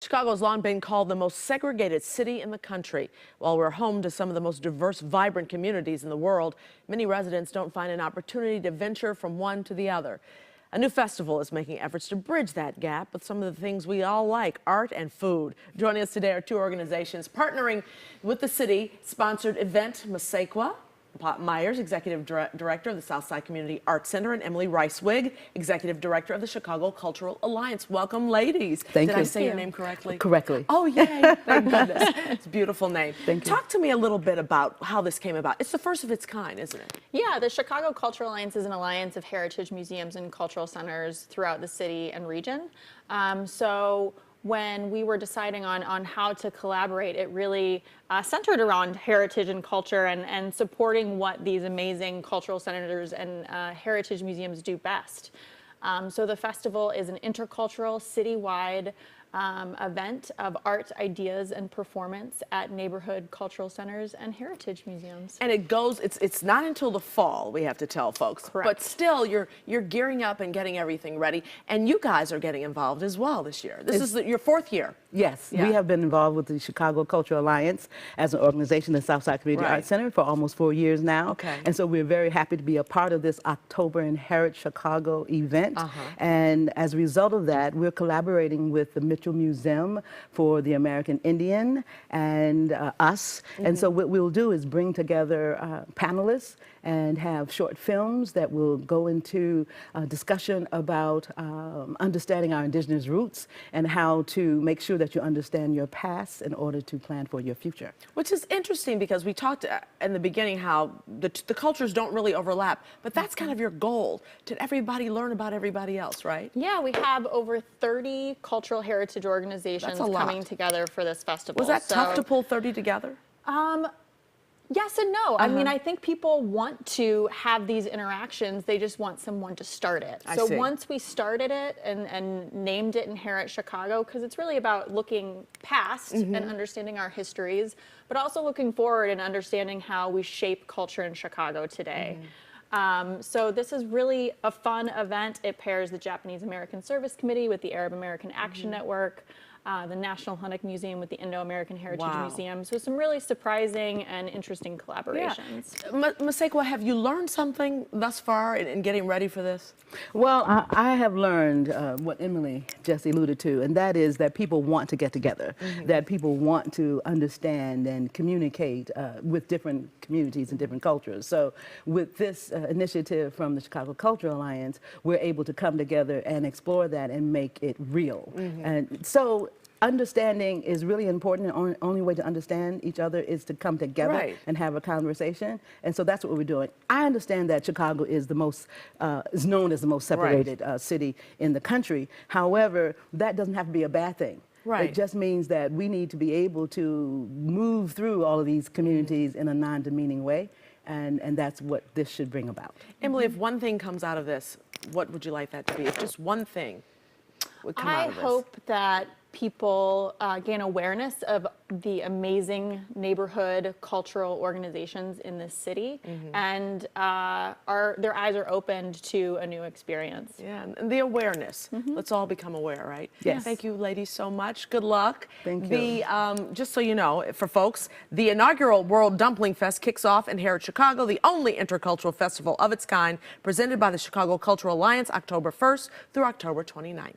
Chicago has long been called the most segregated city in the country. While we're home to some of the most diverse, vibrant communities in the world, many residents don't find an opportunity to venture from one to the other. A new festival is making efforts to bridge that gap with some of the things we all like, art and food. Joining us today are two organizations partnering with the city-sponsored event, Massaquoi Myers, Executive Director of the Southside Community Arts Center, and Emily Reiswig, Executive Director of the Chicago Cultural Alliance. Welcome, ladies. Thank you. Did I say your name correctly? Correctly. Oh, yay. Thank goodness. It's a beautiful name. Thank you. Talk to me a little bit about how this came about. It's the first of its kind, isn't it? Yeah, the Chicago Cultural Alliance is an alliance of heritage museums and cultural centers throughout the city and region. So when we were deciding on how to collaborate, it really centered around heritage and culture and supporting what these amazing cultural centers and heritage museums do best. So the festival is an intercultural, citywide event of art, ideas, and performance at neighborhood cultural centers and heritage museums. And it goes, it's not until the fall, we have to tell folks. Correct. But still, you're gearing up and getting everything ready. And you guys are getting involved as well this year. This is your fourth year. Yes, Yeah. we have been involved with the Chicago Cultural Alliance as an organization, the Southside Community Right. Arts Center, for almost 4 years now. Okay. And so we're very happy to be a part of this October Inherit Chicago event. And as a result of that, we're collaborating with the Mitchell Museum for the American Indian and us. And so what we'll do is bring together panelists and have short films that will go into a discussion about understanding our indigenous roots and how to make sure that you understand your past in order to plan for your future. Which is interesting because we talked in the beginning how the cultures don't really overlap, but that's kind of your goal, to everybody learn about everybody else, right? Yeah, we have over 30 cultural heritage organizations coming together for this festival. Was that tough to pull 30 together? Yes and no. I mean, I think people want to have these interactions. They just want someone to start it. I So see. once we started it and named it Inherit Chicago, because it's really about looking past and understanding our histories, but also looking forward and understanding how we shape culture in Chicago today. So this is really a fun event. It pairs the Japanese American Service Committee with the Arab American Action Network, the National Hunnic Museum with the Indo-American Heritage Museum. So some really surprising and interesting collaborations. Yeah. Massaquoi, have you learned something thus far in getting ready for this? Well, I have learned what Emily just alluded to, and that is that people want to get together, that people want to understand and communicate with different communities and different cultures. So with this initiative from the Chicago Cultural Alliance, we're able to come together and explore that and make it real. And so understanding is really important. The only way to understand each other is to come together and have a conversation. And so that's what we're doing. I understand that Chicago is the most, is known as the most separated city in the country. However, that doesn't have to be a bad thing. It just means that we need to be able to move through all of these communities in a non-demeaning way. And that's what this should bring about. Emily, if one thing comes out of this, what would you like that to be? If just one thing would come out of this. I hope that people gain awareness of the amazing neighborhood cultural organizations in this city and their eyes are opened to a new experience. Yeah, and the awareness. Let's all become aware, right? Yes. Thank you, ladies, so much. Good luck. Thank you. Just so you know, for folks, the inaugural World Dumpling Fest kicks off in Inherit Chicago, the only intercultural festival of its kind, presented by the Chicago Cultural Alliance, October 1st through October 29th.